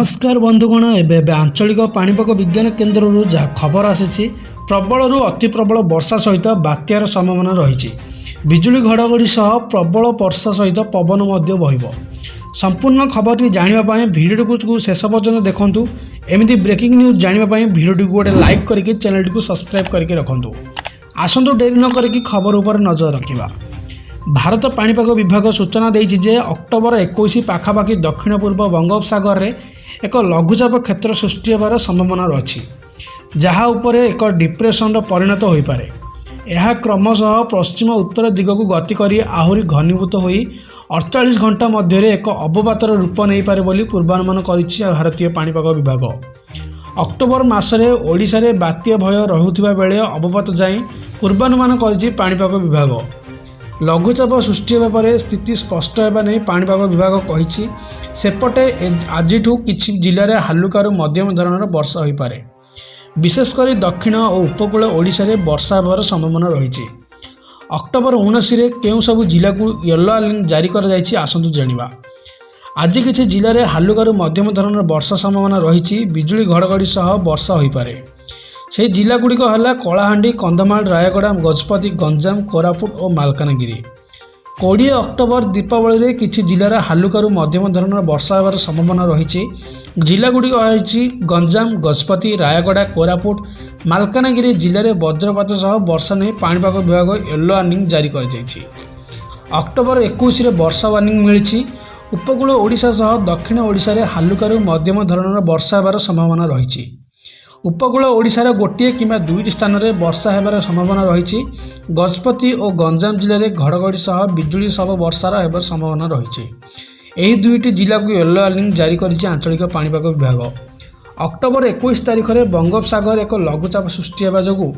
नमस्कार बंधुगण एवं आंचलिक पाणीपाग विज्ञान केन्द्र जहाँ खबर आसी प्रबल अति प्रबल वर्षा सहित बात्यार संभावना रही बिजुली घड़घड़ी सह प्रबल वर्षा सहित पवन बह संपूर्ण खबर जानापी भिडियो को शेष पर्यटन देखूँ एमती ब्रेकिंग न्यूज जानापी भिडियो गोटे लाइक करके चैनल को सब्सक्राइब करके रखुँ आसतु डेरी न करी खबर उपर नजर रखा। भारत पाणीपाग विभाग सूचना देछि जे अक्टोबर 21 पाखापाखि दक्षिण पूर्व बंगोपसागर रे एक लघुचाप क्षेत्र सृष्टि होबार संभावना अछि जहाँ उपरे एक डिप्रेशन परिणत हो पारे। यह क्रमशः पश्चिम उत्तर दिग को गति करी आहुरी घनीभूत होई 48 घंटा मध्य एक अवपातर रूप नहीं पारे बोली पूर्वानुमान करिछि भारतीय पाणीपाग विभाग। अक्टोबर मासरे ओडिशा रे बात्या भय रहुथिबा बेले अवपात जाई पूर्वानुमान करिछि पाणीपाग विभाग। लघुचाप सृष्टि होगा पर स्थिति स्पष्ट होगा नहीं पाणीपाग विभाग कही सेपटे आज किसी जिले में हालुकारु मध्यम धरणर वर्षा हो पारे। विशेषकर दक्षिण और उपकूल ओडिशा रे वर्षा होबार संभावना रही। अक्टोबर 19 रे केउं सबु जिला को येलो वार्निंग जारी कर जायछि आसंतु जानिबा। आज किसी जिले में हालुकारु मध्यम धरणर वर्षा संभावना रही बिजुली घड़घड़ी सह वर्षा हो पारे। से जिला गुड़िक है कलाहांडी कंधमाल रायगड़ा गजपति गंजाम कोरापुट और मालकानगिरी। 20 अक्टोबर दीपावली रे किछि जिलार हालुकारु मध्यम धरणर वर्षा होबार संभावना रही। जिला गुड़िक रही गंजाम गजपति रायगड़ा कोरापुट मालकानगिरी जिले में वज्रपात सह वर्षा नहीं पाणीपाग विभाग येलो वार्निंग जारी कर जायछि। अक्टोबर 21 रे वर्षा वार्निंग मिली। उपकूल ओडिशा सह दक्षिण ओडिशा रे हालुकारु मध्यम धरणर वर्षा होबार संभावना रही। उपकूल ओडिशार गोटे किंबा दुईटी स्थान में वर्षा होबार संभावना रही। गजपति और गंजाम जिले में घड़घड़ी सह बिजुली सह वर्षार होबार संभावना रही। यही दुईटी जिला को येलो वार्निंग जारी करिछि आंचलिक पाणीपाग विभाग। अक्टोबर 21 तारिख में बंगोपसागर एक लघुचाप सृष्टि होगा जो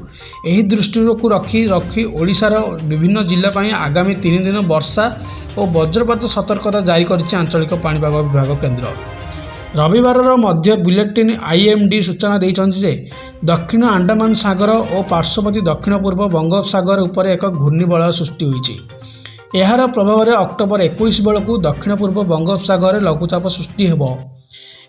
यही दृष्टि को रखी ओडिशार विभिन्न जिला आगामी 3 दिन वर्षा और वज्रपात सतर्कता जारी करिछि आंचलिक पाणीपाग विभाग केन्द्र। रविवार मध्य बुलेटिन आईएमडी सूचना देइछन्ति दक्षिण अंडमान सागर और पार्श्ववर्ती दक्षिण पूर्व बंगोपसागर उपर एक घूर्णिबलय सृष्टि होइछि। एहार प्रभाव में अक्टोबर 21 बेलू दक्षिण पूर्व बंगोपसागर लघुचाप सृष्टि हेबो।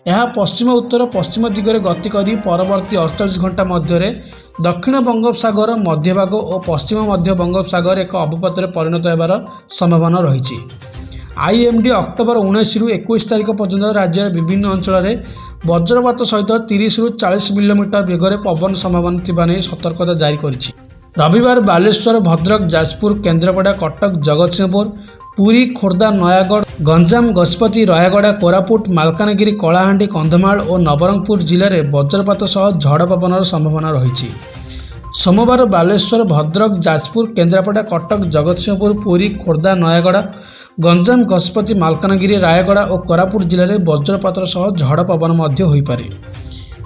यह पश्चिम उत्तर पश्चिम दिगरे गति करी परवर्ती 48 घंटा मध्य दक्षिण बंगोपसागर मध्य भाग और पश्चिम मध्य बंगोपसागर एक अवपात परिणत होबार संभावना रही। आईएमडी अक्टोबर 19 रु 21 तारिख पर्यंत राज्यर विभिन्न अंचल में वज्रपात सहित 30 रु 40 मिलीमीटर बेगर पवन संभावना थिबा नै सतर्कता जारी करिछि। रविवार बालेश्वर भद्रक जाजपुर केन्द्रापड़ा कटक जगतसिंहपुर पुरी खोर्धा नयागढ़ गंजाम गजपति रायगड़ा कोरापुट मालकानगिरी कलाहांडी कंधमाल और नवरंगपुर जिले में वज्रपात सह झड़ पवन संभावना रही। सोमवार बालेश्वर भद्रक जाजपुर केन्द्रापड़ा कटक जगतसिंहपुर पुरी खोर्धा नयागढ़ गंजाम गजपति मालकानगिरी रायगड़ा और कोरापुट जिले में वज्रपात सह झड़ पवन हो पारे।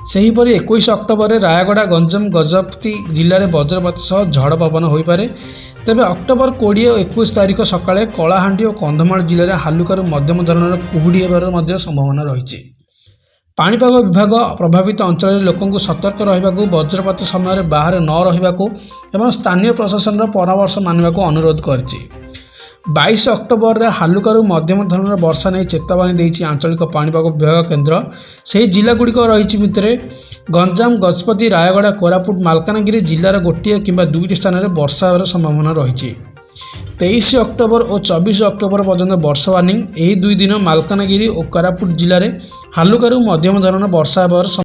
सेहीपरि 21 अक्टोबर रायगड़ा गंजाम गजपति जिले में वज्रपात सह झड़ पवन हो पारे। तेबे अक्टोबर 20 और 21 तारिख सकाळे कलाहांडी और कंधमाल जिले में हालुकारु मध्यम धरणर कुहुड़ी होबार संभावना रही। पाणीपाग विभाग प्रभावित अंचल लोकों सतर्क रहिबाकु वज्रपात समय बाहर न रहिबाकु एवं स्थानीय प्रशासन परामर्श मानिबाकु अनुरोध करछि। 22 अक्टोबर रे हालुकारु मध्यम धरणर वर्षा नहीं चेतावनी देछि आंचलिक पाणीपाग विभाग केन्द्र। से जिला गुड़िक रही भितर गंजाम गजपति रायगड़ा कोरापुट मालकानगिरी जिलार गोटे किंबा दुईटी स्थान में वर्षा होबार संभावना रही। 23 अक्टोबर और 24 अक्टोबर पर्यंत वर्षा वार्निंग। यही 2 दिन मालकानगिरी और कोरापुट जिले में हालुकारु मध्यम धरणर वर्षा होबार